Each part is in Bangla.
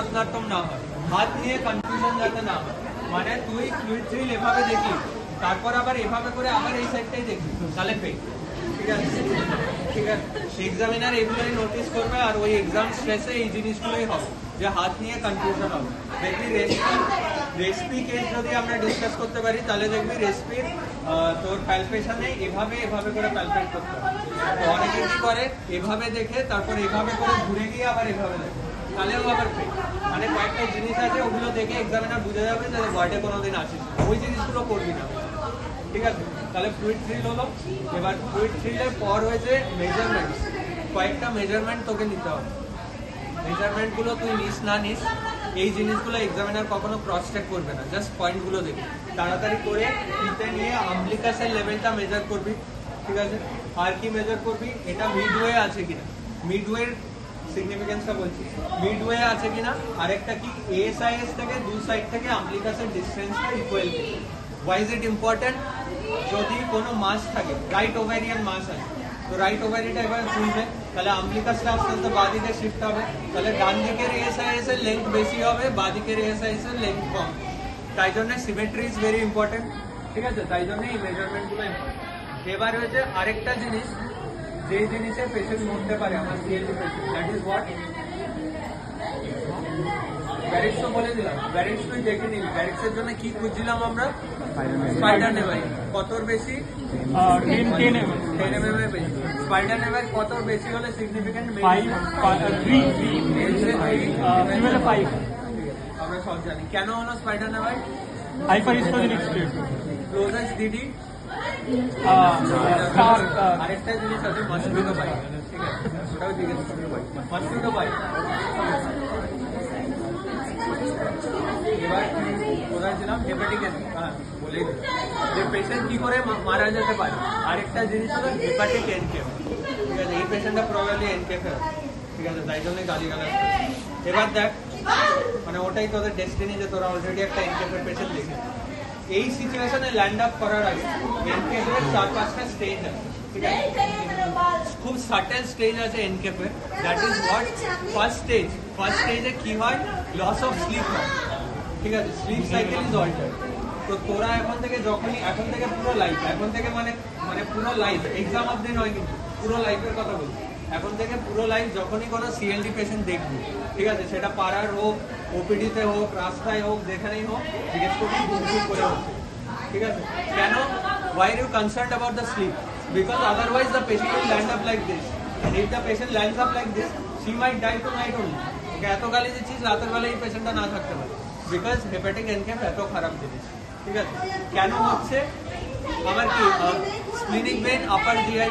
ভরতনাট্যম না হয়, হাত নিয়ে কনফিউশন যাতে না হয়। মানে তুই ফ্লুইড থ্রিল এভাবে দেখি, তারপর আবার এভাবে করে আবার এই সাইডটাই দেখবি, তাহলে ফেক। ঠিক আছে, ঠিক আছে, এক্সামিনার এগুলোই নোটিস করবে, আর ওই এক্সাম স্ট্রেসে এই জিনিসগুলোই হবে যে হাত নিয়ে কনফিউশন হবে। দেখবি রেসপি কেস যদি আমরা ডিসকাস করতে পারি, তাহলে দেখবি রেসপির তোর প্যালপেশনে এভাবে এভাবে করে প্যালপেট করতে হবে। তো অনেকে কি করে, এভাবে দেখে তারপর এভাবে করে ঘুরে গিয়ে আবার এভাবে দেখে, তাহলেও আবার ফেক। মানে কয়েকটা জিনিস আছে, ওগুলো দেখে এক্সামিনার বুঝে যাবে যে ওয়ার্ডে কোনোদিন আসিস, ওই জিনিসগুলো করবি না। ঠিক আছে, তাহলে ফ্লুইড থ্রিল হলো। এবার ফ্লুইড থ্রিলের পর হয়েছে মেজারমেন্ট। কয়েকটা মেজারমেন্ট তোকে নিতে হবে। মেজারমেন্টগুলো তুই নিস না নিস, এই জিনিসগুলো এক্সামিনার কখনো ক্রস চেক করবে না, জাস্ট পয়েন্টগুলো দেখবি। তাড়াতাড়ি করে ফিতে নিয়ে আম্বলিকাসের লেভেলটা মেজার করবি। ঠিক আছে, আর কি মেজার করবি, এটা মিডওয়ে আছে কিনা, মিডওয়ের সিগনিফিকেন্সটা বলছি, মিডওয়ে আছে কিনা। আরেকটা কি, এএসআইএস থেকে দু সাইড থেকে আম্বলিকাসের ডিস্টেন্সটা ইকুয়াল কিনা। Why is it important? যদি কোনো মাস থাকে, রাইট ওভারিয়ান মাস আছে, তো রাইট ওভারিটা এবার খুলবে, তাহলে আম্বলিকাসটা আস্তে আস্তে বাঁ দিকে শিফট হবে, তাহলে ডান দিকের এএসআইএস এর লেন্থ বেশি হবে, বাঁ দিকের এএসআইএস এর লেন্থ কম। তাই জন্য সিমেট্রি ইজ ভেরি ইম্পর্টেন্ট। ঠিক আছে, তাই জন্য এই মেজারমেন্টগুলো ইম্পর্টেন্ট। এবার হয়েছে আরেকটা জিনিস, যে জিনিসে পেশেন্ট মরতে পারে আমার CLD patient, that is what ব্যারিক্স। তো বলে দিলাম, ব্যারিক্স তুই দেখে নিবি। ব্যারিক্সের জন্য কি খুঁজছিলাম আমরা, স্পাইডার নেভাই কতর বেশি, 10 mm এর বেশি। স্পাইডার নেভাই কতর বেশি হলে সিগনিফিকেন্ট, 5 আমরা সব জানি। কেন হলো স্পাইডার নেভাই, হাইপারহিস্টোজেনিক স্টেট, ক্লোজেস্ট দিদি। আরেকটা জিনিস আছে মসকিটো বাইট। ঠিক আছে, ওটাও জিজ্ঞেস করতে পারি, মসকিটো বাইট। এবার কোথায় ছিলাম, হেপাটিক এনকে। হ্যাঁ, বলেই দিলাম যে পেশেন্ট কি করে মারা যেতে পারে। আরেকটা জিনিস হলো হেপাটিক এনকে। ঠিক আছে, এই পেশেন্টটা প্রবাবলি এনকেফে হবে। ঠিক আছে, তাই জন্যই গালিগালাজ। এবার দেখ, মানে ওটাই তোদের ডেস্টিনি যে তোরা অলরেডি একটা এনকেফের পেশেন্ট দেখে। এই সিচুয়েশনে ল্যান্ড আপ করার আগে এনকেফের 4-5টা স্টেজ আছে। ঠিক আছে, খুব সাটেল স্টেজ আছে এনকেফের। That is what, first stage. First স্টেজে কি হয়, লস অফ স্লিপ হয়। ঠিক আছে, স্লিপ সাইকেল ইজ অল্টার্ড। তো তোরা এখন থেকে যখনই, এখন থেকে পুরো লাইফ, এখন থেকে মানে পুরো লাইফ, এক্সাম অবধি নয় কিন্তু, পুরো লাইফের কথা বলছি। এখন থেকে পুরো লাইফ যখনই কোনো সিএলডি পেশেন্ট দেখবি, ঠিক আছে, সেটা পাড়ার হোক, ওপিডিতে হোক, রাস্তায় হোক, যেখানেই হোক, জিজ্ঞেস করবি ঘুরঘুর করে হচ্ছে। ঠিক আছে, কেন, why are you concerned about the sleep? Because otherwise the patient will land up like this, and if the patient lands up like this, she might die tonight only. ওকে এত গালি দিচ্ছিস, রাতের বেলা এই পেশেন্টটা না থাকতে পারে, বিকজ হেপাটিক এনকেফ এত খারাপ জিনিস। ঠিক আছে, কেন হচ্ছে, আমার কি splenic vein upper GI,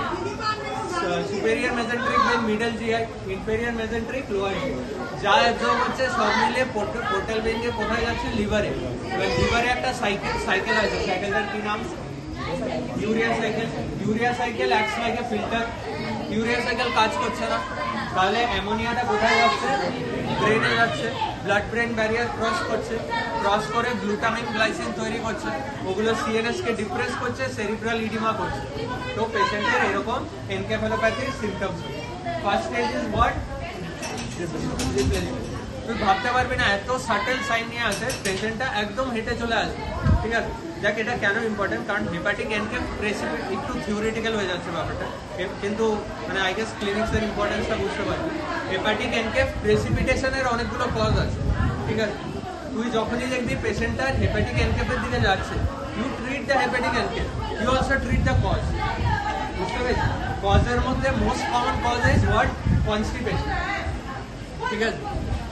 superior mesenteric vein middle GI, inferior mesenteric lower GI, যা অ্যাবজর্ব হচ্ছে সব মিলিয়ে পোর্টাল ভেনকে কোথায় যাচ্ছে, লিভারে। এবার লিভারে একটা সাইকেল আছে, সাইকেলটার কি নাম, urea cycle. Urea cycle acts like a filter. Urea cycle কাজ করছে না, তাহলে অ্যামোনিয়াটা কোথায় যাচ্ছে, ব্রেনে যাচ্ছে, ব্লাড ব্রেন ব্যারিয়ার ক্রস করছে, ক্রস করে গ্লুটামিন গ্লাইসিন তৈরি করছে, ওগুলো সিএনএস কে ডিপ্রেস করছে, সেরিব্রাল ইডিমা করছে। তো পেশেন্টের এরকম এনকেফেলোপ্যাথির symptoms. First stage is what, তুই ভাবতে পারবি না এত সাটেল সাইন নিয়ে আসে, পেশেন্টটা একদম হেঁটে চলে আসবে। ঠিক আছে, দেখ এটা কেন ইম্পর্টেন্ট, কারণ হেপাটিক এনকেফ একটু থিওরিটিক্যাল হয়ে যাচ্ছে ব্যাপারটা, কিন্তু মানে আই গেস ক্লিনিক্সের ইম্পর্টেন্সটা বুঝতে পারবি। হেপাটিক এনকেফ প্রেসিপিটেশনের অনেকগুলো কজ আছে। ঠিক আছে, তুই যখনই দেখবি পেশেন্টটা হেপাটিক এনকেফের দিকে যাচ্ছে, you treat the hepatic enceph, you also treat the cause. বুঝতে পেরেছি, কজের মধ্যে most common cause is what, constipation. ঠিক আছে,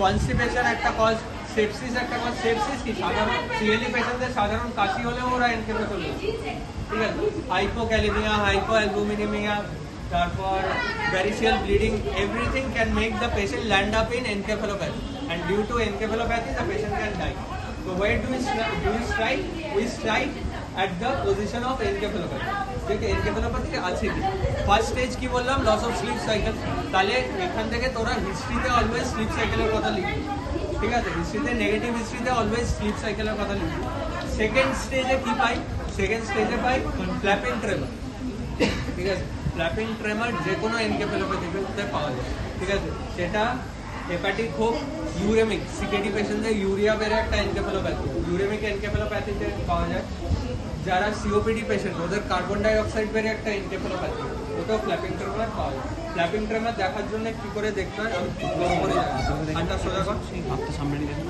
কনস্টিপেশন একটা কজ, সেপসিস একটা কজ। সেপসিস কি, সাধারণ সিএলডি পেশেন্টদের সাধারণ কাশি হলেও ওরা এনকেফে চলে যায়। ঠিক আছে, হাইপোক্যালিমিয়া, হাইপোঅ্যালবুমিনিমিয়া, তারপর variceal bleeding, everything can make the patient land up in encephalopathy, and due to encephalopathy the patient can die. So where do we strike? We strike at the position of encephalopathy. দেখে encephalopathy আছে কি, ফার্স্ট স্টেজ কি বললাম, লস অফ স্লিপ সাইকেল। তাহলে এখান থেকে তোরা হিস্ট্রিতে অলওয়েজ স্লিপ সাইকেলের কথা লিখবি। ঠিক আছে, হিস্ট্রিতে, নেগেটিভ হিস্ট্রিতে অলওয়েজ স্লিপ সাইকেলের কথা লিখবি। সেকেন্ড স্টেজে কি পাই, সেকেন্ড স্টেজে পাই ফ্ল্যাপিং ট্রেমার। ঠিক আছে, ফ্ল্যাপিং ট্রেমার যে কোনো এনকেফেলোপ্যাথিতে পাওয়া যায়। ঠিক আছে, সেটা হেপাটিক হোক, ইউরেমিক সিকেডি পেশেন্টদের ইউরিয়া বেড়ে একটা এনকেফেলোপ্যাথি, ইউরেমিক এনকেফেলোপ্যাথিতে পাওয়া যায়। যারা সিওপিডি পেশেন্ট ওদের কার্বন ডাই অক্সাইড বেড়ে একটা এনকেফেলোপ্যাথি, ওটাও ফ্ল্যাপিং ট্রেমার পাওয়া যায়। ফ্ল্যাপিং ট্রেমার দেখার জন্য কি করে দেখতে হয়, হাতটা সোজা কর,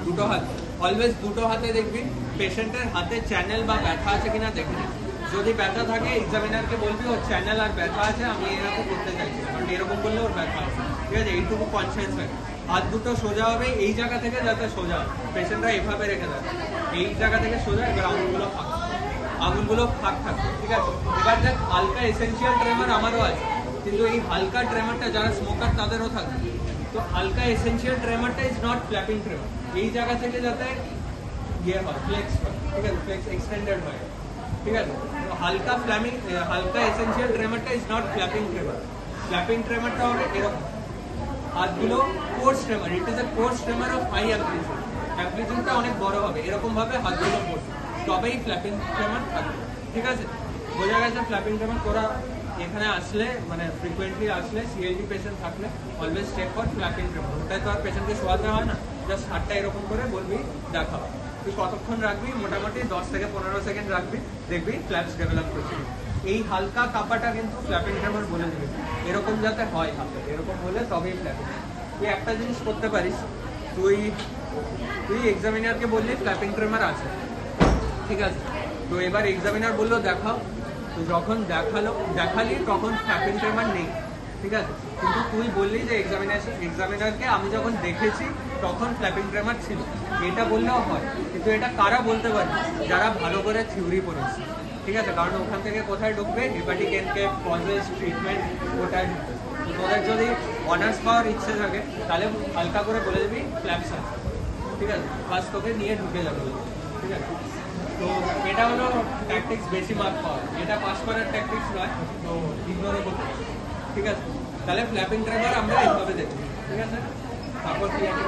দুটো হাত অলওয়েজ দুটো হাতে দেখবি পেশেন্টের হাতে চ্যানেল বা ব্যথা আছে কিনা দেখবি। যদি ব্যথা থাকে এক্সামিনারকে বলবি ওর চ্যানেল আর ব্যথা আছে, আমি এরকম করতে চাইছি, কারণ এরকম করলে ওর ব্যথা আছে, ঠিক আছে, এইটুকু কনসিয়াস হয়। হাত দুটো সোজা হবে এই জায়গা থেকে, যাতে সোজা পেশেন্টরা এভাবে রেখে দেয়, এই জায়গা থেকে সোজা। এবার আঙুলগুলো ফাঁক থাকবে, ঠিক আছে। এবার দেখ হালকা এসেন্সিয়াল ট্রেমার আমারও আছে, কিন্তু এই হালকা ট্রেমারটা যারা স্মোকার তাদেরও থাকবে। তো হালকা এসেন্সিয়াল ট্রেমারটা ইজ নট ফ্ল্যাপিং ট্রেমার, এই জায়গা থেকে যাতে ইয়ে হয়, ফ্লেক্স হয়, ঠিক আছে, ফ্লেক্স এক্সটেন্ডেড হয়, ঠিক আছে। তো হালকা এসেন্সিয়াল ট্রেমারটা is not flapping tremor. Flapping ট্রেমারটা হবে এরকম, হাতগুলো coarse tremor, it is a coarse tremor of high amplitude, অ্যাম্প্লিটিউডটা অনেক বড় হবে, এরকম ভাবে হাতগুলো পড়ছে, তবেই ফ্ল্যাপিং ট্রেমার থাকবে, ঠিক আছে। বোঝা গেছে ফ্ল্যাপিং ট্রেমার। তোরা এখানে আসলে মানে ফ্রিকুয়েন্টলি আসলে সিএলডি পেশেন্ট থাকলে অলওয়েজ চেক কর ফ্ল্যাপিং ট্রেমার। ওটাই তো আর পেশেন্টকে শোয়াতে হয় না, জাস্ট হাতটা এরকম করে বলবি দেখা। তুই কতক্ষণ রাখবি, মোটামুটি 10 থেকে 15 সেকেন্ড রাখবি, দেখবি ফ্ল্যাপস ডেভেলপ করছে। এই হালকা কাঁপাটা কিন্তু ফ্ল্যাপিং ট্রেমার বলে দিবি, এরকম যাতে হয় হাতে, এরকম হলে তবেই ফ্ল্যাপিং। তুই একটা জিনিস করতে পারিস, তুই এক্সামিনারকে বললি ফ্ল্যাপিং ট্রেমার আছে, ঠিক আছে। তো এবার এক্সামিনার বললো দেখাও, তো যখন দেখালি তখন ফ্ল্যাপিং ট্রেমার নেই, ঠিক আছে। কিন্তু তুই বললি যে এক্সামিনারকে আমি যখন দেখেছি তখন ফ্ল্যাপিং ট্রেমার ছিল, এটা বললেও হয়। কিন্তু এটা কারা বলতে পারে, যারা ভালো করে থিওরি পড়েছে, ঠিক আছে, কারণ ওখান থেকে কোথায় ঢুকবে, হেপাটিক এনকেফ, কজেস, ট্রিটমেন্ট, ওটাই ঢুকবে। তো তোদের যদি অনার্স পাওয়ার ইচ্ছে থাকে তাহলে হালকা করে বলে দিবি ফ্ল্যাপস আছে, ঠিক আছে, ফার্স্ট তোকে নিয়ে ঢুকে যাবে, ঠিক আছে। তো এটা হলো ট্যাকটিক্স, বেশি মার্ক পাওয়া, এটা পাস করার ট্যাকটিক্স নয়, তো ইগনোরও করতে হবে, ঠিক আছে। তাহলে ফ্ল্যাপিং ট্রেমার আমরা এইভাবে দেখি, ঠিক আছে। তারপর কি আছে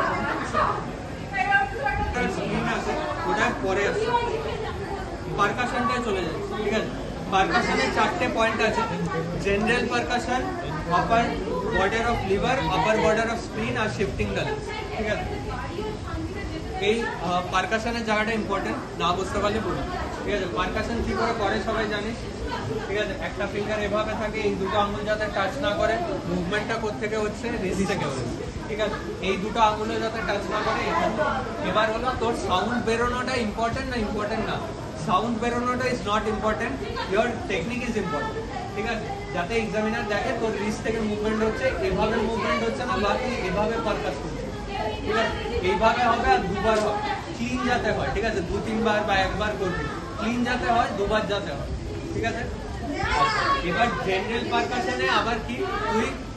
ওটা পরে আসছে, পারকাশনটায় চলে যায়, ঠিক আছে। পারকাশনের 4টে পয়েন্ট আছে, general percussion, upper border of liver, upper border of spleen আর শিফটিং ডালেন্স, ঠিক আছে। এই পারকাশনের জায়গাটা ইম্পর্টেন্ট, না বুঝতে পারলে বলি, ঠিক আছে। পারকাশন কি করে সবাই জানিস, ঠিক আছে। একটা ফিঙ্গার এভাবে থাকে, এই দুটো আঙুল যাতে টাচ না করে, মুভমেন্টটা কোত্থেকে হচ্ছে, রিস্ট থেকে হচ্ছে, ঠিক আছে। এই দুটো আঙুলে যাতে টাচ না করে, এবার হলো তোর সাউন্ড বেরোনোটা ইম্পর্টেন্ট না, সাউন্ড বেরোনোটা is not important, your technique is important, ঠিক আছে। যাতে এক্সামিনার দেখে তোর রিস্ট থেকে মুভমেন্ট হচ্ছে, এভাবে মুভমেন্ট হচ্ছে না, বাকি এভাবে পারকাস করছে, ঠিক আছে। এইভাবে হবে আর দুবার হবে, ক্লিন যাতে হয়, ঠিক আছে। 2-3 বার বা একবার করবি, ক্লিন যাতে হয়, দুবার যাতে হয়, ঠিক আছে। এবার জেনারেল পারকাশনে আবার কি,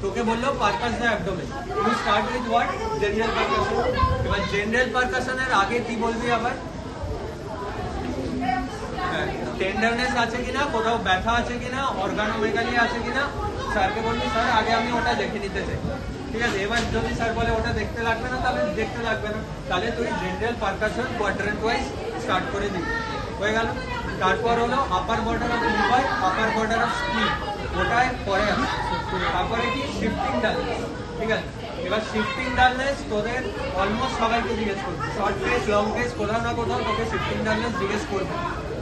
তোকে বললো পারকাস দ্য অ্যাবডোমেন, তুই start with what, general percussion. এবার জেনারেল পারকাশনের আগে কি বলবি আবার, টেন্ডারনেস আছে কিনা, কোথাও ব্যথা আছে কিনা, অর্গানোমেগালি আছে কিনা, স্যারকে বলবি স্যার আগে আমি ওটা দেখে নিতে চাই, ঠিক আছে। এবার যদি স্যার বলে ওটা দেখতে লাগবে না, তাহলে দেখতে লাগবে না, তাহলে তুই general percussion quadrant wise start করে দিবি, হয়ে গেল। তারপর হলো আপার border of liver, upper border of স্প্লিন, ওটায় পরে আসে। তারপরে কি শিফটিং ডালনেস, ঠিক আছে। এবার শিফটিং ডালনেস তোদের অলমোস্ট সবাইকে জিজ্ঞেস করবে, শর্ট কেস লং কেস কোথাও না কোথাও তোকে শিফটিং ডালনেস জিজ্ঞেস করবে,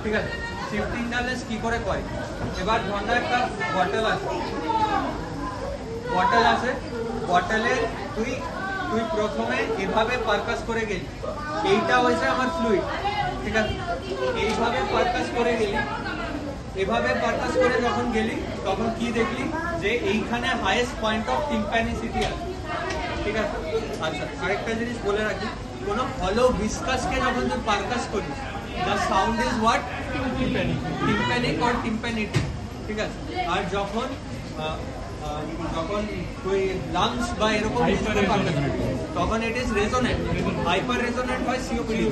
ঠিক আছে। শিফটিং ডালনেস কি করে করে, এবার ধর একটা বটল আছে, বটলে তুই প্রথমে এভাবে পারকাস করে গেলি, এইটা হয়েছে আমার ফ্লুইড, ঠিক আছে। এইভাবে পারকাস করে গেলি, এভাবে পারকাস করে যখন গেলি তখন কি দেখলি, যে এইখানে হাইয়েস্ট পয়েন্ট অফ টিম্প্যানিসিটি আছে, ঠিক আছে। আচ্ছা, আরেকটা জিনিস বলে রাখি, কোনো হলো ভিসকাসকে যখন তুই পারকাস করিস, the sound is what, tympanic or tympanitic, ঠিক আছে। আর যখন তুই লাংস বা এরকম তখন it is resonant, hyper resonant হয় সিওপিডি,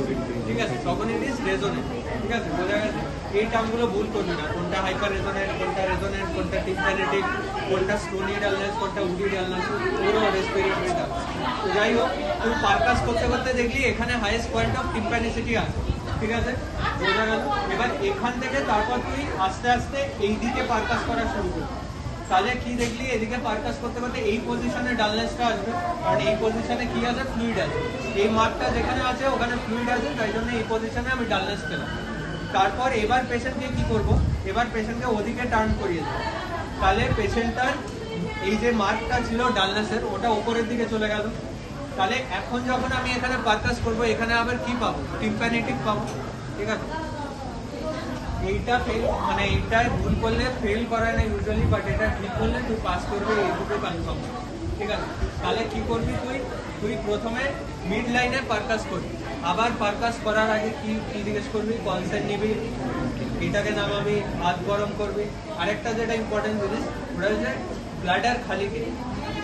ঠিক আছে, তখন ইট ইজ রেজোনেন্ট, ঠিক আছে, বোঝা গেছে। এই টার্মগুলো ভুল করবি না, কোনটা হাইপার রেজোনেন্ট, কোনটা রেজোনেন্ট, কোনটা টিম্প্যানিটিক, কোনটা স্টোনি ডালনেস, কোনটা উডি ডালনেস, পুরো রেসপিরেটরি ডালনেস। তো যাই হোক, তুই পারকাস করতে দেখলি এখানে হাইয়েস্ট পয়েন্ট অফ টিম্প্যানিসিটি আছে, ঠিক আছে, বোঝা গেল। এবার এখান থেকে তারপর তুই আস্তে আস্তে এই দিকে পারকাস করা শুরু করবি, তাহলে কি দেখলি এদিকে পারকাস করতে করতে এই পজিশনে ডালনেসটা আসবে, কারণ এই পজিশনে কি আছে, ফ্লুইড আছে। এই মার্কটা যেখানে আছে ওখানে ফ্লুইড আছে, তাই জন্য এই পজিশনে আমি ডালনেস পেলাম। তারপর এবার পেশেন্টকে কি করব, এবার পেশেন্টকে ওদিকে টার্ন করিয়ে দেবো। তাহলে পেশেন্টটার এই যে মার্কটা ছিল ডালনেসের, ওটা উপরের দিকে চলে গেল। তাহলে এখন যখন আমি এখানে পারকাস করব, এখানে আবার কি পাবো, টিম্প্যানেটিক পাবো। ঠিক আছে, এইটা ফেল মানে এইটাই ভুল করলে ফেল করায় না ইউজুয়ালি, বাট এটা ঠিক করলে তুই পাস করবি, এইটুকু কনফার্ম। ঠিক আছে, তাহলে কি করবি তুই প্রথমে মিড লাইনে পারকাস করবি। আবার পারকাস করার আগে কি জিজ্ঞেস করবি, কনসেন্ট নিবি, এটাকে নামাবি, হাত গরম করবি। আরেকটা যেটা ইম্পর্টেন্ট জিনিস, ওটা হচ্ছে ব্লাডার খালি কি।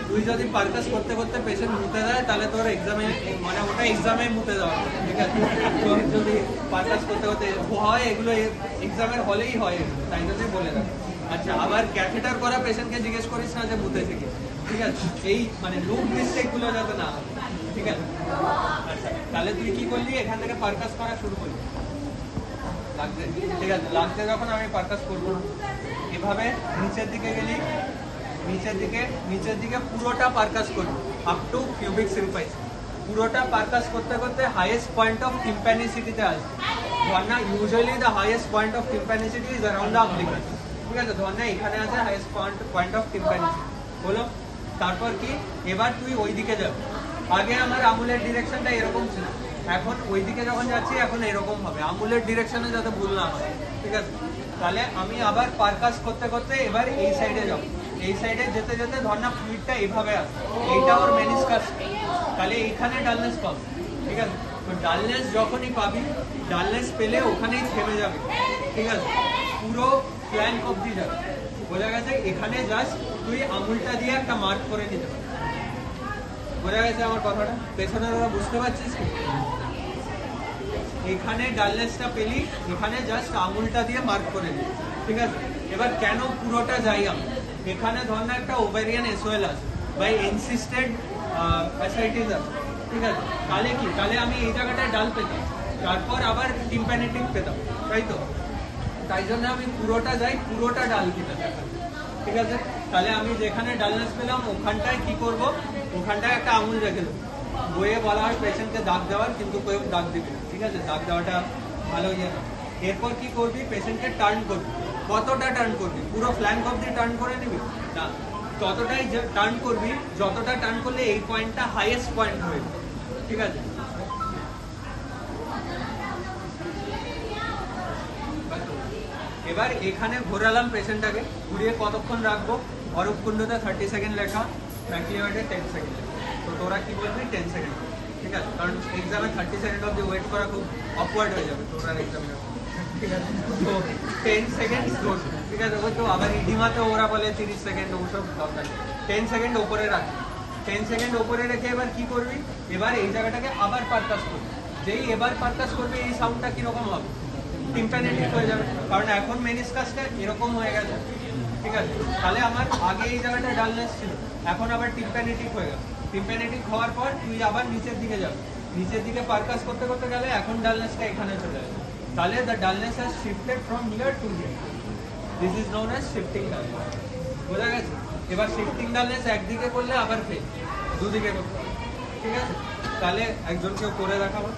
তুই যদি পারকাস করতে করতে পেশেন্ট মুতে দেয়, তাহলে তোর এক্সামে মানে ওটা এক্সামে মুতে দেওয়া, ঠিক আছে। তোর যদি পারকাস করতে করতে হয়, এগুলো এক্সামের হলেই হয়, তাই জন্যই বলে দেয়। আচ্ছা, আবার ক্যাথেটার করা পেশেন্টকে জিজ্ঞেস করিস না যে মুতেছে কি, ঠিক আছে। এই মানে লুপ মিস্টেকগুলো যাতে না হয়, ঠিক আছে। আচ্ছা, তাহলে তুই কি করলি, এখান থেকে পারকাস করা শুরু করলি, লাগছে, ঠিক আছে। লাগছে যখন আমি পারকাস করবো না, এভাবে নিচের দিকে গেলি, নিচের দিকে পুরোটা পারকাস করবি আপ টু কিউবিক সিম্পাইস। পুরোটা পারকাস করতে করতে হাইয়েস্ট পয়েন্ট অফ টিম্প্যানিসিটিতে আসবে। ধর না usually the highest point of tympanicity is around the obliquus, ঠিক আছে। ধর না এখানে আছে হাইয়েস্ট পয়েন্ট অফ টিম্প্যানিসিটি, হলো। তারপর কি, এবার তুই ওই দিকে যাবি। আগে আমার আঙুলের ডিরেকশনটা এরকম ছিল, এখন ওই দিকে যখন যাচ্ছি এখন এরকম হবে, আঙুলের ডিরেকশনে যাতে ভুল না হয়, ঠিক আছে। তাহলে আমি আবার পারকাস করতে করতে এবার এই সাইডে যাবো। এই সাইডে যেতে যেতে ধর না ফ্লুইডটা এইভাবে আসে, এইটা ওর মেনিসকাস, তাহলে এইখানে ডালনেস পাবো, ঠিক আছে। তো ডালনেস যখনই পাবি, ডালনেস পেলে ওখানেই থেমে যাবে, ঠিক আছে। পুরো ফ্ল্যাঙ্ক অবধি যাবে, বোঝা গেছে। এখানে জাস্ট তুই আঙুলটা দিয়ে একটা মার্ক করে নিতে পারবি, বোঝা গেছে আমার কথাটা। পেছনের ওরা বুঝতে পারছিস কি, এখানে ডালনেসটা পেলি, এখানে জাস্ট আঙুলটা দিয়ে মার্ক করে নিবি, ঠিক আছে। এবার কেন পুরোটা যাই আমি, এখানে ধর না একটা ওভারিয়ান এসওএল আছে বা এনসিস্টেড অ্যাসাইটিস আছে, ঠিক আছে। তাহলে কি, তাহলে আমি এই জায়গাটায় ডাল পেতাম, তারপর আবার টিম্প্যানেটিক পেতাম, তাই তো। তাই জন্য আমি পুরোটা যাই, পুরোটা ডাল খেতে, ঠিক আছে। তাহলে আমি যেখানে ডালনেস পেলাম ওখানটায় কি করব, ওখানটায় একটা আঙুল রেখে দেবো। বইয়ে বলা হয় পেশেন্টকে দাগ দেওয়ার, কিন্তু কেউ দাগ দিবি না, ঠিক আছে। দাগ দেওয়াটা ভালো ইয়ে না। এরপর কি করবি, পেশেন্টকে টার্ন করবি। কতটা টার্ন করবি, পুরো ফ্ল্যাঙ্ক অবধি টার্ন করে নিবি না, ততটাই টার্ন করবি যতটা টার্ন করলে এই পয়েন্টটা হাইয়েস্ট পয়েন্ট হয়ে যাবে, ঠিক আছে। এবার এখানে ঘোরালাম পেশেন্টটাকে, ঘুরিয়ে কতক্ষণ রাখবো, অরূপকুণ্ডতে 30 সেকেন্ড লেখা, ম্যাকলিওয়েডে 10 সেকেন্ড। তো তোরা কি বলবি, 10 সেকেন্ড, ঠিক আছে। কারণ এক্সামে 30 সেকেন্ড অবধি ওয়েট করা খুব অকওয়ার্ড হয়ে যাবে তোরা এক্সামে, ঠিক আছে। তো 10 সেকেন্ড ধর, ঠিক আছে। ওই তো আবার ইডিমাতে ওরা বলে 30 সেকেন্ড, ওসব দরকার। 10 সেকেন্ড ওপরে রাখবি, 10 সেকেন্ড ওপরে রেখে এবার কি করবি, এবার এই জায়গাটাকে আবার পারকাস করবি। যেই এবার পারকাস করবি, এই সাউন্ডটা কিরকম হবে, টিম্প্যানেটিক হয়ে যাবে, কারণ এখন মেনিসকাসটা এরকম হয়ে গেছে, ঠিক আছে। তাহলে আমার আগে এই জায়গাটা ডালনেস ছিল, এখন আবার টিম্প্যানেটিক হয়ে গেল। টিম্প্যানেটিক হওয়ার পর তুই আবার নিচের দিকে যাবে, নিচের দিকে পারকাস করতে করতে গেলে এখন ডালনেসটা এখানে চলে যাবে। তাহলে the dullness has shifted from here two here, this is known as shifting dullness, বোঝা গেছে। এবার শিফটিং ডালনেস একদিকে করলে আবার ফেল, দুদিকে করতে হবে, ঠিক আছে। তাহলে একজন কেউ করে দেখাবো।